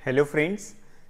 Hello friends,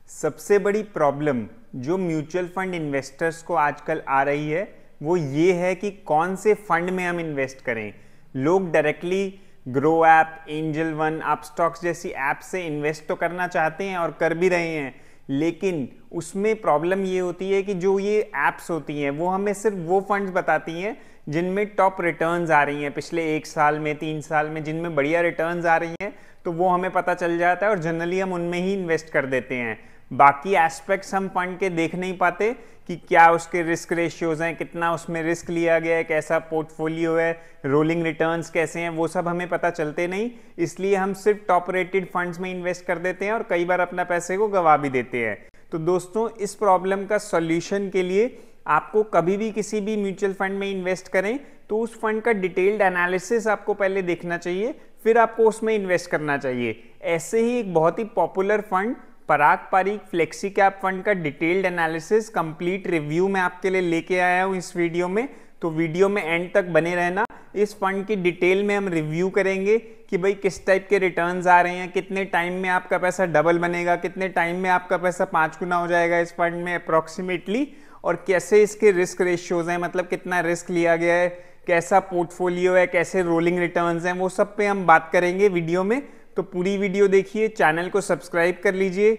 सबसे बड़ी problem जो म्यूचुअल फंड इन्वेस्टर्स को आजकल आ रही है वो ये है कि कौन से फंड में हम इन्वेस्ट करें। लोग directly grow app, angel one, Upstox जैसी ऐप से इन्वेस्ट तो करना चाहते हैं और कर भी रहे हैं, लेकिन उसमें प्रॉब्लम ये होती है कि जो ये ऐप्स होती हैं वो हमें सिर्फ वो फंड्स बताती हैं जिनमें टॉप रिटर्न्स आ रही हैं पिछले 1 साल में, 3 साल में, जिनमें बढ़िया रिटर्न्स आ रही हैं, तो वो हमें पता चल जाता है और जनरली हम उनमें ही इन्वेस्ट कर देते हैं। बाकी एस्पेक्ट्स हम फंड के देख नहीं पाते कि क्या उसके रिस्क रेशियोज हैं, कितना उसमें रिस्क लिया गया है, कैसा पोर्टफोलियो है, रोलिंग रिटर्न्स कैसे हैं, वो सब हमें पता चलते नहीं। इसलिए हम सिर्फ टॉप रेटेड फंड्स में इन्वेस्ट कर देते हैं और कई बार अपना पैसे को गंवा भी देते हैं। तो दोस्तों, इस प्रॉब्लम का सॉल्यूशन के लिए आपको कभी भी किसी भी म्यूचुअल फंड में इन्वेस्ट करें तो उस फंड का डिटेल्ड एनालिसिस आपको पहले देखना चाहिए, फिर आपको उसमें इन्वेस्ट करना चाहिए। ऐसे ही एक बहुत ही पॉपुलर फंड पराग पारीक फ्लेक्सी कैप फंड का डिटेल्ड एनालिसिस, कंप्लीट रिव्यू मैं आपके लिए लेके आया हूँ इस वीडियो में, तो वीडियो में एंड तक बने रहना। इस फंड की डिटेल में हम रिव्यू करेंगे कि भाई किस टाइप के रिटर्न्स आ रहे हैं, कितने टाइम में आपका पैसा डबल बनेगा, कितने टाइम में आपका पैसा 5 गुना हो जाएगा इस फंड में अप्रॉक्सीमेटली, और कैसे इसके रिस्क रेशियोज हैं, मतलब कितना रिस्क लिया गया है, कैसा पोर्टफोलियो है, कैसे रोलिंग रिटर्न्स हैं, वो सब पे हम बात करेंगे वीडियो में। तो पूरी वीडियो देखिए, चैनल को सब्सक्राइब कर लीजिए।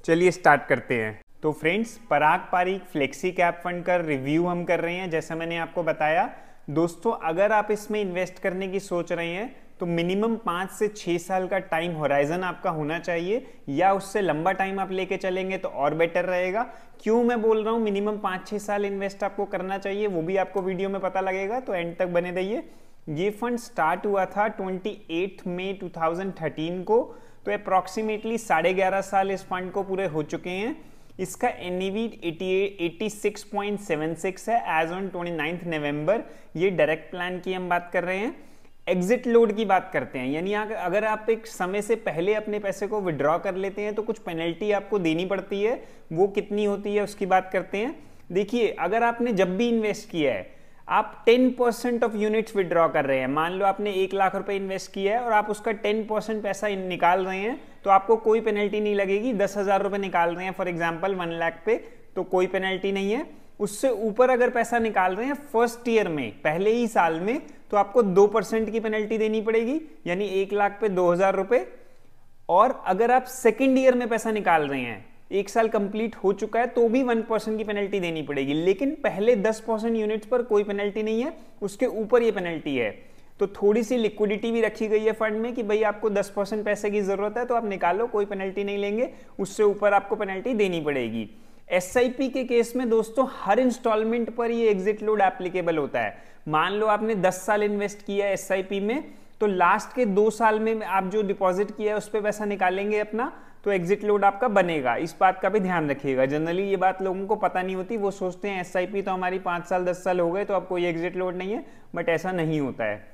चलिए स्टार्ट करते हैं। तो फ्रेंड्स, पराग पारीक फ्लेक्सी कैप फंड का रिव्यू हम कर रहे हैं। जैसा मैंने आपको बताया दोस्तों, अगर आप इसमें इन्वेस्ट करने की सोच रहे हैं तो मिनिमम 5 से 6 साल का टाइम होराइजन आपका होना चाहिए, या उससे लंबा टाइम आप लेके चलेंगे तो और बेटर रहेगा। क्यों मैं बोल रहा हूँ मिनिमम 5-6 साल इन्वेस्ट आपको करना चाहिए, वो भी आपको वीडियो में पता लगेगा, तो एंड तक बने रहिए। ये फंड स्टार्ट हुआ था 28 मई 2013 को, तो अप्रॉक्सीमेटली 11.5 साल इस फंड को पूरे हो चुके हैं। इसका NAV 86.76 है एज ऑन 29 नवंबर। ये डायरेक्ट प्लान की हम बात कर रहे हैं। एग्जिट लोड की बात करते हैं, यानी अगर आप एक समय से पहले अपने पैसे को विड्रॉ कर लेते हैं तो कुछ पेनल्टी आपको देनी पड़ती है, वो कितनी होती है उसकी बात करते हैं। देखिए, अगर आपने जब भी इन्वेस्ट किया है, आप 10% ऑफ यूनिट्स विड्रॉ कर रहे हैं, मान लो आपने 1 लाख रुपए इन्वेस्ट किया है और आप उसका 10% पैसा निकाल रहे हैं, तो आपको कोई पेनल्टी नहीं लगेगी। 10,000 रुपए निकाल रहे हैं फॉर एग्जांपल 1 लाख पे, तो कोई पेनल्टी नहीं है। उससे ऊपर अगर पैसा निकाल रहे हैं फर्स्ट ईयर में, पहले ही साल में, तो आपको 2% की पेनल्टी देनी पड़ेगी, यानी 1 लाख पे 2,000 रुपए। और अगर आप सेकेंड ईयर में पैसा निकाल रहे हैं, 1 साल कंप्लीट हो चुका है, तो भी 1% की पेनल्टी देनी पड़ेगी। लेकिन पहले 10% यूनिट्स पर कोई पेनल्टी नहीं है, उसके ऊपर ये पेनल्टी है। तो थोड़ी सी लिक्विडिटी भी रखी गई है फंड में कि भाई आपको 10% पैसे की जरूरत है तो आप निकालो, कोई पेनल्टी नहीं लेंगे, उससे ऊपर आपको पेनल्टी देनी पड़ेगी। SIP के केस में दोस्तों हर इंस्टॉलमेंट पर ये एग्जिट लोड एप्लीकेबल होता है। मान लो आपने 10 साल इन्वेस्ट किया है SIP में, तो लास्ट के 2 साल में आप जो डिपॉजिट किया है उस पर पैसा निकालेंगे अपना, तो एग्जिट लोड आपका बनेगा। इस बात का भी ध्यान रखिएगा। जनरली ये बात लोगों को पता नहीं होती, वो सोचते हैं SIP तो हमारी 5 साल 10 साल हो गए तो अब कोई एग्जिट लोड नहीं है, बट ऐसा नहीं होता है।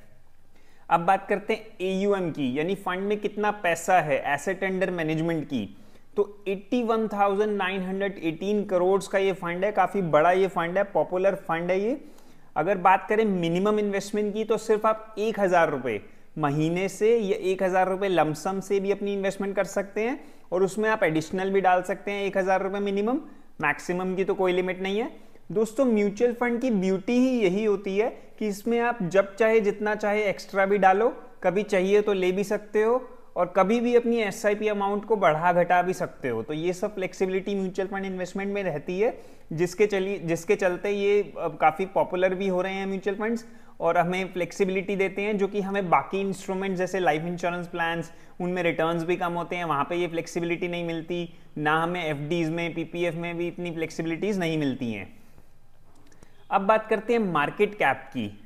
अब बात करते हैं AUM की, यानी फंड में कितना पैसा है, एसेट अंडर मैनेजमेंट की। तो 81,918 करोड़ का ये फंड है, काफी बड़ा ये फंड है, पॉपुलर फंड है ये। अगर बात करें मिनिमम इन्वेस्टमेंट की, तो सिर्फ आप 1,000 रुपए महीने से या 1,000 रुपए लमसम से भी अपनी इन्वेस्टमेंट कर सकते हैं, और उसमें आप एडिशनल भी डाल सकते हैं 1,000 रुपए मिनिमम, मैक्सिमम की तो कोई लिमिट नहीं है। दोस्तों, म्यूचुअल फंड की ब्यूटी ही यही होती है कि इसमें आप जब चाहे जितना चाहे एक्स्ट्रा भी डालो, कभी चाहिए तो ले भी सकते हो, और कभी भी अपनी SIP अमाउंट को बढ़ा घटा भी सकते हो। तो ये सब फ्लेक्सिबिलिटी म्यूचुअल फंड इन्वेस्टमेंट में रहती है, जिसके चलते ये काफ़ी पॉपुलर भी हो रहे हैं म्यूचुअल फंड्स, और हमें फ्लेक्सिबिलिटी देते हैं, जो कि हमें बाकी इंस्ट्रूमेंट जैसे लाइफ इंश्योरेंस प्लान्स, उनमें रिटर्न्स भी कम होते हैं, वहाँ पे ये फ्लेक्सिबिलिटी नहीं मिलती। ना हमें FDs में, PPF में भी इतनी फ्लेक्सिबिलिटीज़ नहीं मिलती हैं। अब बात करते हैं मार्केट कैप की।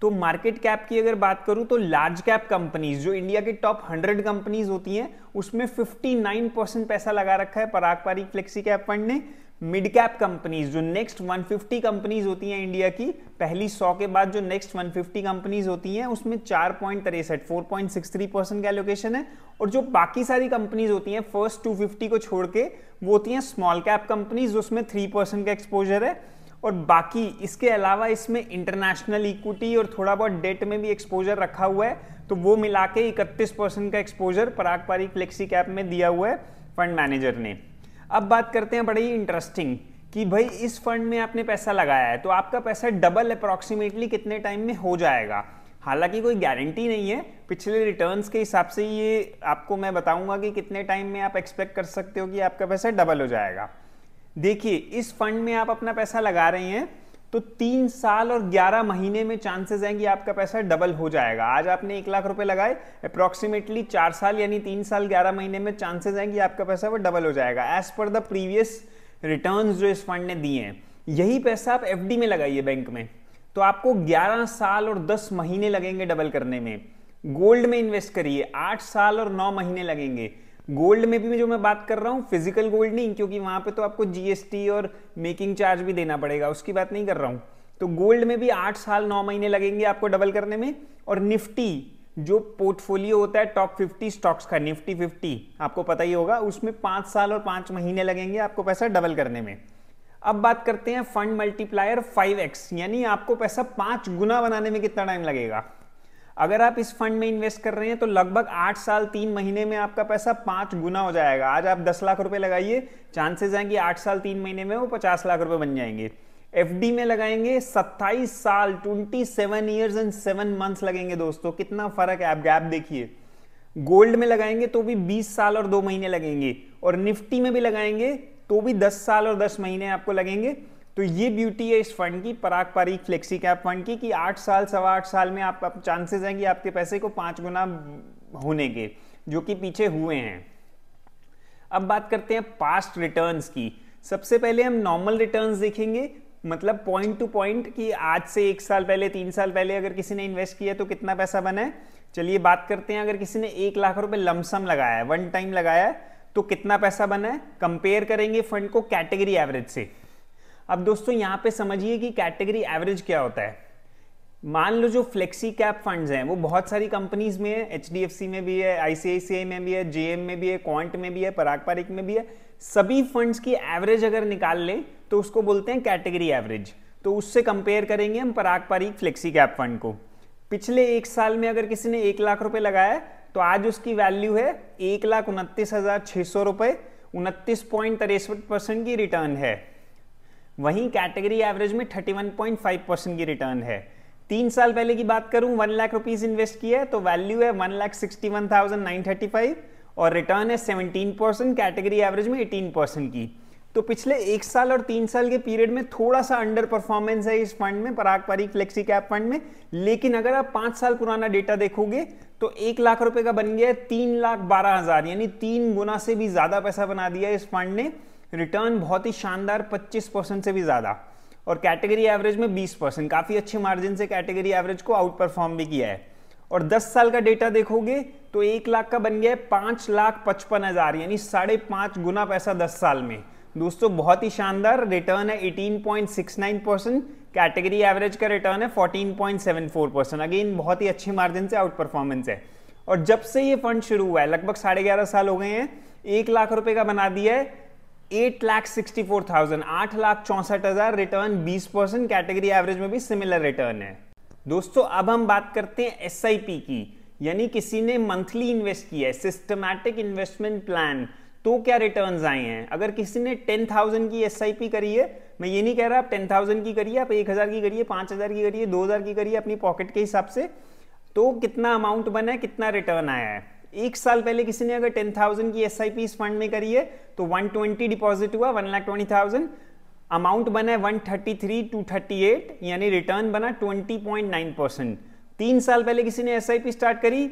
तो मार्केट कैप की अगर बात करूं तो लार्ज कैप कंपनीज, जो इंडिया के टॉप 100 कंपनीज होती हैं, उसमें 59% पैसा लगा रखा है पराग पारीक फ्लेक्सी कैप फंड ने। मिड कैप कंपनीज, जो नेक्स्ट 150 कंपनीज होती हैं इंडिया की, पहली 100 के बाद जो नेक्स्ट 150 कंपनीज होती हैं, उसमें 4.63% का एलोकेशन है। और जो बाकी सारी कंपनीज होती हैं फर्स्ट 250 को छोड़ के, वो होती हैं स्मॉल कैप कंपनीज, उसमें 3% का एक्सपोजर है। और बाकी इसके अलावा इसमें इंटरनेशनल इक्विटी और थोड़ा बहुत डेट में भी एक्सपोजर रखा हुआ है, तो वो मिला के 31% का एक्सपोजर पराग पारीक फ्लेक्सी कैप में दिया हुआ है। फंड मैनेजर ने। अब बात करते हैं बड़ी इंटरेस्टिंग कि भाई इस फंड में आपने पैसा लगाया है तो आपका पैसा डबल अप्रॉक्सीमेटली कितने टाइम में हो जाएगा। हालांकि कोई गारंटी नहीं है, पिछले रिटर्न्स के हिसाब से ये आपको मैं बताऊंगा कि कितने टाइम में आप एक्सपेक्ट कर सकते हो कि आपका पैसा डबल हो जाएगा। देखिए, इस फंड में आप अपना पैसा लगा रहे हैं तो 3 साल और 11 महीने में चांसेस हैं कि आपका पैसा डबल हो जाएगा। आज आपने 1 लाख रुपए लगाए, अप्रॉक्सीमेटली 4 साल यानी 3 साल 11 महीने में चांसेस हैं कि आपका पैसा वो डबल हो जाएगा as per the previous returns जो इस फंड ने दिए हैं। यही पैसा आप एफडी में लगाइए बैंक में, तो आपको 11 साल और 10 महीने लगेंगे डबल करने में। गोल्ड में इन्वेस्ट करिए, 8 साल और 9 महीने लगेंगे। गोल्ड में भी जो मैं बात कर रहा हूं फिजिकल गोल्ड नहीं, क्योंकि वहां पे तो आपको जीएसटी और मेकिंग चार्ज भी देना पड़ेगा, उसकी बात नहीं कर रहा हूं। तो गोल्ड में भी 8 साल 9 महीने लगेंगे आपको डबल करने में। और निफ्टी जो पोर्टफोलियो होता है टॉप 50 स्टॉक्स का, निफ्टी 50 आपको पता ही होगा, उसमें 5 साल और 5 महीने लगेंगे आपको पैसा डबल करने में। अब बात करते हैं फंड मल्टीप्लायर 5x, यानी आपको पैसा 5 गुना बनाने में कितना टाइम लगेगा। अगर आप इस फंड में इन्वेस्ट कर रहे हैं तो लगभग 8 साल 3 महीने में आपका पैसा 5 गुना हो जाएगा। आज आप 10 लाख रुपए लगाइए, चांसेस हैं कि 8 साल 3 महीने में वो 50 लाख रुपए बन जाएंगे। एफडी में लगाएंगे 27 साल 27 ईयर्स एंड 7 मंथ्स लगेंगे। दोस्तों कितना फर्क है, आप गैप देखिए। गोल्ड में लगाएंगे तो भी 20 साल और 2 महीने लगेंगे, और निफ्टी में भी लगाएंगे तो भी 10 साल और 10 महीने आपको लगेंगे। तो ये ब्यूटी है इस फंड की, पराग पारीख फ्लेक्सी कैप फंड की, कि 8 साल 8.25 साल में आप चांसेस हैं कि आपके पैसे को 5 गुना होने के, जो कि पीछे हुए हैं। अब बात करते हैं पास्ट रिटर्न्स की। सबसे पहले हम नॉर्मल रिटर्न्स देखेंगे, मतलब पॉइंट टू पॉइंट कि आज से 1 साल पहले 3 साल पहले अगर किसी ने इन्वेस्ट किया तो कितना पैसा बना है। चलिए बात करते हैं, अगर किसी ने 1 लाख रुपए लमसम लगाया है, वन टाइम लगाया है, तो कितना पैसा बना है। कंपेयर करेंगे फंड को कैटेगरी एवरेज से। अब दोस्तों यहां पे समझिए कि कैटेगरी एवरेज क्या होता है। मान लो जो फ्लेक्सी कैप फंड्स हैं वो बहुत सारी कंपनीज में है, एचडीएफसी में भी है, आईसीआईसीआई में भी है, जेएम में भी है, क्वांट में भी है, पराग पारीख में भी है। सभी फंड्स की एवरेज अगर निकाल लें तो उसको बोलते हैं कैटेगरी एवरेज। तो उससे कंपेयर करेंगे हम पराग पारीख फ्लेक्सी कैप फंड को। पिछले 1 साल में अगर किसी ने 1 लाख रुपए लगाया तो आज उसकी वैल्यू है 1,29,600 रुपए, 29.63% की रिटर्न है। वहीं कैटेगरी एवरेज में 31.5% की रिटर्न है। 3 साल पहले की बात करूं, 1 लाख रुपीज इन्वेस्ट किया है तो वैल्यू है 1,61,935 और रिटर्न है 17%, कैटेगरी एवरेज में 18% की। तो पिछले 1 साल और 3 साल के पीरियड में थोड़ा सा अंडर परफॉर्मेंस है इस फंड में, पराग पारीख फ्लेक्सी कैप फंड में। लेकिन अगर आप 5 साल पुराना डेटा देखोगे तो 1 लाख रुपए का बन गया है 3,12,000, यानी 3 गुना से भी ज्यादा पैसा बना दिया इस फंड ने। रिटर्न बहुत ही शानदार 25% से भी ज्यादा, और कैटेगरी एवरेज में 20%, काफी अच्छे मार्जिन से कैटेगरी एवरेज को आउट परफॉर्म भी किया है। और 10 साल का डेटा देखोगे तो 1 लाख का बन गया है 5,55,000, यानी 5.5 गुना पैसा 10 साल में। दोस्तों बहुत ही शानदार रिटर्न है, 18.69%। कैटेगरी एवरेज का रिटर्न है 14.74%। अगेन बहुत ही अच्छे मार्जिन से आउट परफॉर्मेंस है। और जब से ये फंड शुरू हुआ है लगभग 11.5 साल हो गए हैं, 1 लाख रुपए का बना दिया है 8,64,000, 8,64,000, रिटर्न 20%। कैटेगरी एवरेज में भी सिमिलर रिटर्न है। दोस्तों अब हम बात करते हैं एसआईपी की, यानी किसी ने मंथली इन्वेस्ट किया है, सिस्टमैटिक इन्वेस्टमेंट प्लान, तो क्या रिटर्न्स आए हैं। अगर किसी ने 10,000 की एसआईपी करी है, मैं ये नहीं कह रहा आप 10,000 की करिए, आप 1,000 की करिए, 5,000 की करिए, 2,000 की करिए, अपनी पॉकेट के हिसाब से, तो कितना अमाउंट बना है, कितना रिटर्न आया है। 1 साल पहले किसी ने अगर 10,000 की एसआईपी इस फंड में करी है तो 120 डिपॉजिट हुआ, 1,20,000, अमाउंट बना है 133,238, यानी रिटर्न बना 20.9%। 3 साल पहले किसी ने एसआईपी स्टार्ट करी,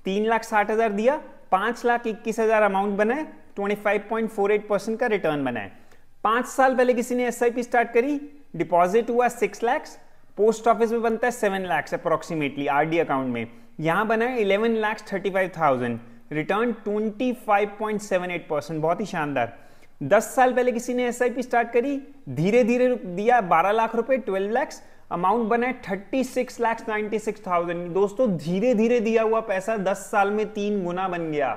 3,60,000 दिया, 5,21,000 अमाउंट बना है, 25.48% का रिटर्न बना है। 5 साल पहले किसी ने एसआईपी स्टार्ट करी, डिपॉजिट हुआ 6 लाख, पोस्ट ऑफिस में बनता है 7 लाख अप्रोक्सीमेटली आरडी अकाउंट में, यहां बना है 11,35,000, रिटर्न 25.78%, बहुत ही शानदार। 10 साल पहले किसी ने एसआईपी स्टार्ट करी, धीरे धीरे दिया 12 लाख रुपए, 12 लाख, अमाउंट बना है 36,96,000। दोस्तों धीरे धीरे दिया हुआ पैसा 10 साल में 3 गुना बन गया।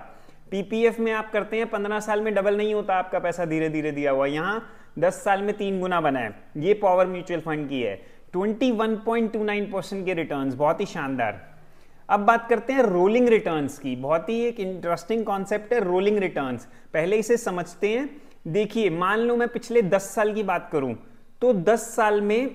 पीपीएफ में आप करते हैं 15 साल में डबल नहीं होता आपका पैसा धीरे धीरे दिया हुआ, यहां 10 साल में 3 गुना बना है। ये पावर म्यूचुअल फंड की है, 21.29% के रिटर्न्स, बहुत ही शानदार। अब बात करते हैं रोलिंग रिटर्न्स की। बहुत ही एक इंटरेस्टिंग कॉन्सेप्ट है रोलिंग रिटर्न्स। पहले इसे समझते हैं। देखिए, मान लो मैं पिछले 10 साल की बात करूं तो 10 साल में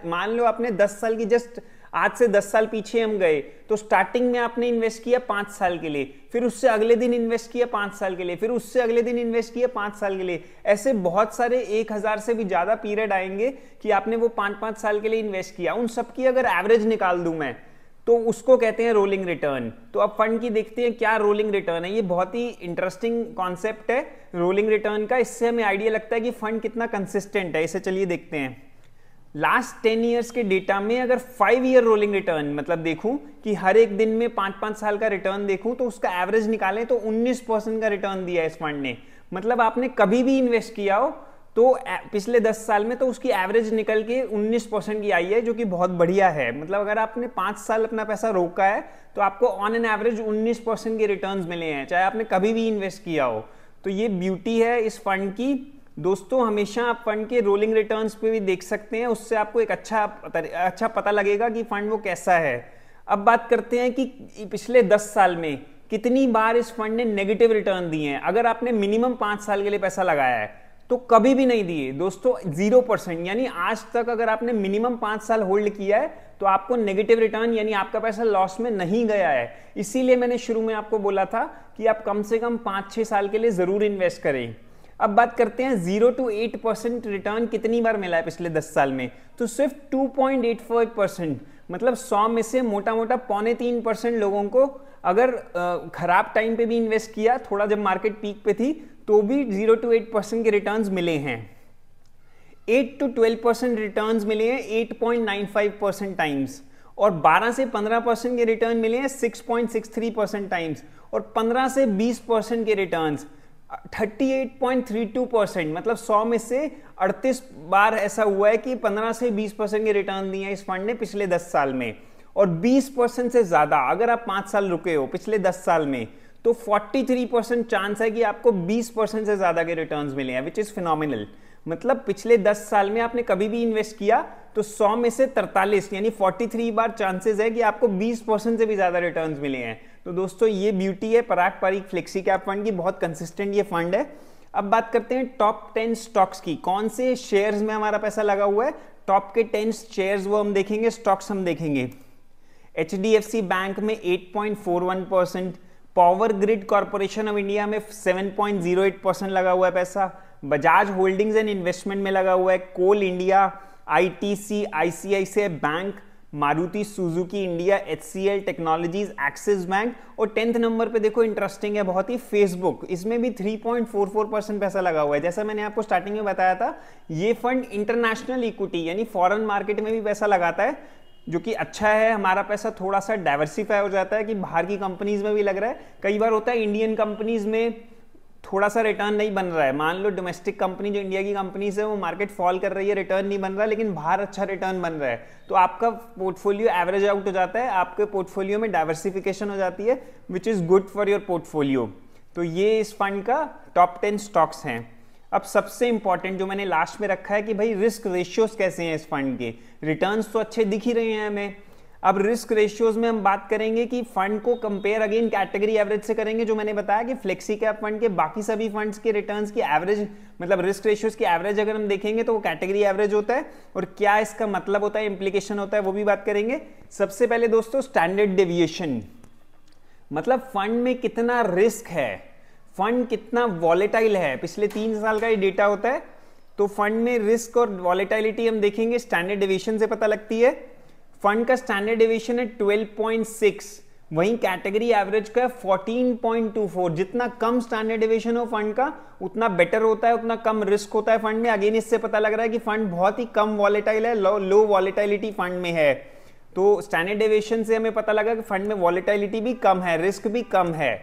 मान लो आपने 10 साल की जस्ट आज से 10 साल पीछे हम गए तो स्टार्टिंग में आपने इन्वेस्ट किया 5 साल के लिए, फिर उससे अगले दिन इन्वेस्ट किया 5 साल के लिए, फिर उससे अगले दिन इन्वेस्ट किया 5 साल के लिए। ऐसे बहुत सारे 1000 से भी ज्यादा पीरियड आएंगे कि आपने वो 5-5 साल के लिए इन्वेस्ट किया। उन सबकी अगर एवरेज निकाल दूं मैं तो उसको कहते हैं रोलिंग रिटर्न। तो अब फंड की देखते हैं क्या रोलिंग रिटर्न है। ये बहुत ही इंटरेस्टिंग कॉन्सेप्ट है रोलिंग रिटर्न का। इससे हमें आइडिया लगता है कि फंड कितना कंसिस्टेंट है। इसे चलिए देखते हैं। लास्ट 10 ईयर्स के डेटा में अगर 5 ईयर रोलिंग रिटर्न मतलब देखूं कि हर एक दिन में 5-5 साल का रिटर्न देखूं तो उसका एवरेज निकालें तो 19% का रिटर्न दिया है इस फंड ने। मतलब आपने कभी भी इन्वेस्ट किया हो तो पिछले 10 साल में तो उसकी एवरेज निकल के 19% की आई है, जो कि बहुत बढ़िया है। मतलब अगर आपने 5 साल अपना पैसा रोका है तो आपको ऑन एन एवरेज 19% के रिटर्न्स मिले हैं, चाहे आपने कभी भी इन्वेस्ट किया हो। तो ये ब्यूटी है इस फंड की। दोस्तों, हमेशा आप फंड के रोलिंग रिटर्न्स पे भी देख सकते हैं, उससे आपको एक अच्छा पता लगेगा कि फंड वो कैसा है। अब बात करते हैं कि पिछले 10 साल में कितनी बार इस फंड ने नेगेटिव रिटर्न दिए हैं। अगर आपने मिनिमम 5 साल के लिए पैसा लगाया है तो कभी भी नहीं दिए दोस्तों, 0%। यानी आज तक अगर आपने मिनिमम 5 साल होल्ड किया है तो आपको नेगेटिव रिटर्न यानी आपका पैसा लॉस में नहीं गया है। इसीलिए मैंने शुरू में आपको बोला था कि आप कम से कम 5-6 साल के लिए जरूर इन्वेस्ट करें। अब बात करते हैं 0 to 8% रिटर्न कितनी बार मिला है पिछले 10 साल में, तो सिर्फ 2.85%। मतलब 100 में से मोटा मोटा 0.25% लोगों को अगर खराब टाइम पे भी इन्वेस्ट किया, थोड़ा जब मार्केट पीक पे थी, तो भी 0 to 8% के रिटर्न्स मिले हैं। 8 to 12% रिटर्न्स मिले हैं 8.95% टाइम्स, और 12 से 15% के रिटर्न मिले हैं 6.63% टाइम्स, और 15 से 20% के रिटर्न्स 38.32%। मतलब 100 में से 38 बार ऐसा हुआ है कि 15 से 20% के रिटर्न दिए हैं इस फंड ने पिछले 10 साल में। और 20% से ज्यादा अगर आप 5 साल रुके हो पिछले 10 साल में तो 43% चांस है कि आपको 20% से ज्यादा के रिटर्न्स मिले हैं, विच इज फिनोमिनल। मतलब पिछले 10 साल में आपने कभी भी इन्वेस्ट किया तो 100 में से 43 यानी 43 बार चांसेस है कि आपको 20% से भी ज्यादा रिटर्न्स मिले हैं। तो दोस्तों, ये ब्यूटी है पराग पारीक फ्लेक्सी कैप फंड की, बहुत कंसिस्टेंट ये फंड है। अब बात करते हैं टॉप 10 स्टॉक्स की, कौन से शेयर्स में हमारा पैसा लगा हुआ है। टॉप के 10 शेयर्स वो हम देखेंगे, स्टॉक्स हम देखेंगे। HDFC बैंक में 8.41%, power grid corporation of India में 7.08% लगा हुआ है पैसा, बजाज होल्डिंग्स एंड इन्वेस्टमेंट में लगा हुआ है, Coal India, ITC, ICICI Bank, Maruti Suzuki India, HCL Technologies, Axis Bank, और 10th नंबर पे देखो इंटरेस्टिंग है बहुत ही, फेसबुक। इसमें भी 3.44% पैसा लगा हुआ है। जैसा मैंने आपको स्टार्टिंग में बताया था, ये फंड इंटरनेशनल इक्विटी यानी फॉरेन मार्केट में भी पैसा लगाता है, जो कि अच्छा है। हमारा पैसा थोड़ा सा डाइवर्सिफाई हो जाता है कि बाहर की कंपनीज में भी लग रहा है। कई बार होता है इंडियन कंपनीज में थोड़ा सा रिटर्न नहीं बन रहा है, मान लो डोमेस्टिक कंपनी जो इंडिया की कंपनीज है वो मार्केट फॉल कर रही है, रिटर्न नहीं बन रहा, लेकिन बाहर अच्छा रिटर्न बन रहा है, तो आपका पोर्टफोलियो एवरेज आउट हो जाता है, आपके पोर्टफोलियो में डाइवर्सिफिकेशन हो जाती है, which is good for your portfolio. तो ये इस फंड का टॉप 10 स्टॉक्स हैं। अब सबसे इंपॉर्टेंट जो मैंने लास्ट में रखा है कि भाई रिस्क रेशियोज कैसे हैं इस फंड के। रिटर्न्स तो अच्छे दिख ही रहे हैं हमें। अब रिस्क रेशियोज में हम बात करेंगे कि फंड को कंपेयर अगेन कैटेगरी एवरेज से करेंगे, जो मैंने बताया कि फ्लेक्सी कैप फंड के बाकी सभी फंड्स के रिटर्न्स की एवरेज मतलब रिस्क रेशियोज की एवरेज अगर हम देखेंगे तो वो कैटेगरी एवरेज होता है, और क्या इसका मतलब होता है, इंप्लीकेशन होता है, वो भी बात करेंगे। सबसे पहले दोस्तों स्टैंडर्ड डेविएशन, मतलब फंड में कितना रिस्क है, फंड कितना वॉलेटाइल है। पिछले 3 साल का ये डेटा होता है, तो फंड में रिस्क और वॉलेटाइलिटी हम देखेंगे स्टैंडर्ड डेविएशन से पता लगती है। फंड का स्टैंडर्ड डेविएशन है 12.6, वहीं कैटेगरी एवरेज का 14.24। जितना कम स्टैंडर्ड डेविएशन हो फंड का उतना बेटर होता है, उतना कम रिस्क होता है फंड में। अगेन इससे पता लग रहा है कि फंड बहुत ही कम वॉलेटाइल है, लो वॉलेटाइलिटी फंड में है। तो स्टैंडर्ड डेविएशन से हमें पता लगा कि फंड में वॉलेटाइलिटी भी कम है, रिस्क भी कम है।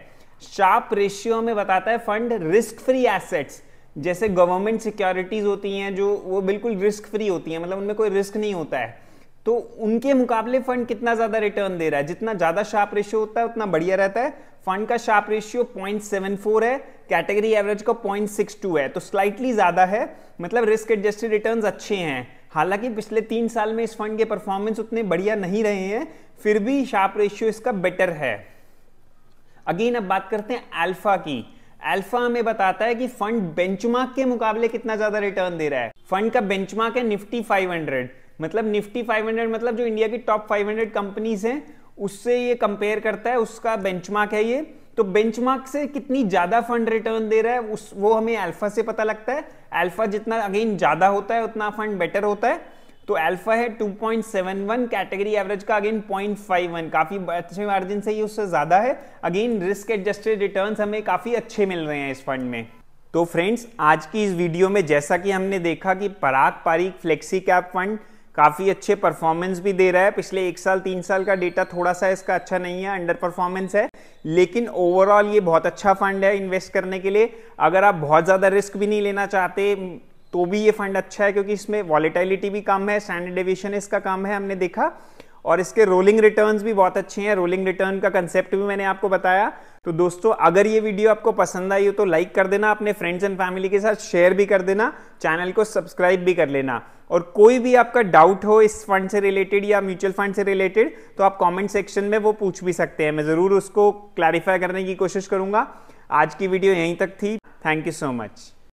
शार्प रेशियो में बताता है फंड रिस्क फ्री एसेट्स, जैसे गवर्नमेंट सिक्योरिटीज होती हैं जो वो बिल्कुल रिस्क फ्री होती हैं, मतलब उनमें कोई रिस्क नहीं होता है, तो उनके मुकाबले फंड कितना ज्यादा रिटर्न दे रहा है। जितना ज्यादा शार्प रेशियो होता है उतना बढ़िया रहता है। फंड का शार्प रेशियो 0.74 है, कैटेगरी एवरेज का 0.62 है, तो स्लाइटली ज्यादा है, मतलब रिस्क एडजस्टेड रिटर्न्स अच्छे हैं। हालांकि पिछले 3 साल में इस फंड के परफॉर्मेंस उतने बढ़िया नहीं रहे हैं, फिर भी शार्प रेशियो इसका बेटर है। अगेन अब बात करते हैं अल्फा की। अल्फा हमें बताता है कि फंड बेंचमार्क के मुकाबले कितना ज्यादा रिटर्न दे रहा है। फंड का बेंचमार्क है निफ्टी 500, मतलब निफ्टी 500 मतलब जो इंडिया की टॉप 500 कंपनीज हैं उससे ये कंपेयर करता है, उसका बेंचमार्क है ये। तो बेंचमार्क से कितनी ज्यादा फंड रिटर्न दे रहा है वो हमें अल्फा से पता लगता है। अल्फा जितना अगेन ज्यादा होता है उतना फंड बेटर होता है। तो अल्फा है 2.71, कैटेगरी एवरेज का अगेन 0.51, काफी अच्छे मार्जिन से ये उससे ज्यादा है। अगेन रिस्क एडजस्टेड रिटर्न्स हमें काफी अच्छे मिल रहे हैं इस फंड में। तो फ्रेंड्स आज की इस वीडियो में जैसा कि हमने देखा कि पराग पारीक फ्लेक्सी कैप फंड काफी अच्छे परफॉर्मेंस भी दे रहा है। पिछले 1 साल 3 साल का डेटा थोड़ा सा इसका अच्छा नहीं है, अंडर परफॉर्मेंस है, लेकिन ओवरऑल ये बहुत अच्छा फंड है इन्वेस्ट करने के लिए। अगर आप बहुत ज्यादा रिस्क भी नहीं लेना चाहते तो भी ये फंड अच्छा है, क्योंकि इसमें वॉलेटिलिटी भी कम है, स्टैंडर्ड डेविएशन इसका कम है हमने देखा, और इसके रोलिंग रिटर्न्स भी बहुत अच्छे हैं। रोलिंग रिटर्न का कंसेप्ट भी मैंने आपको बताया। तो दोस्तों अगर ये वीडियो आपको पसंद आई हो तो लाइक कर देना, अपने फ्रेंड्स एंड फैमिली के साथ शेयर भी कर देना, चैनल को सब्सक्राइब भी कर लेना। और कोई भी आपका डाउट हो इस फंड से रिलेटेड या म्यूचुअल फंड से रिलेटेड तो आप कमेंट सेक्शन में वो पूछ भी सकते हैं, मैं जरूर उसको क्लैरिफाई करने की कोशिश करूंगा। आज की वीडियो यहीं तक थी। Thank you so much.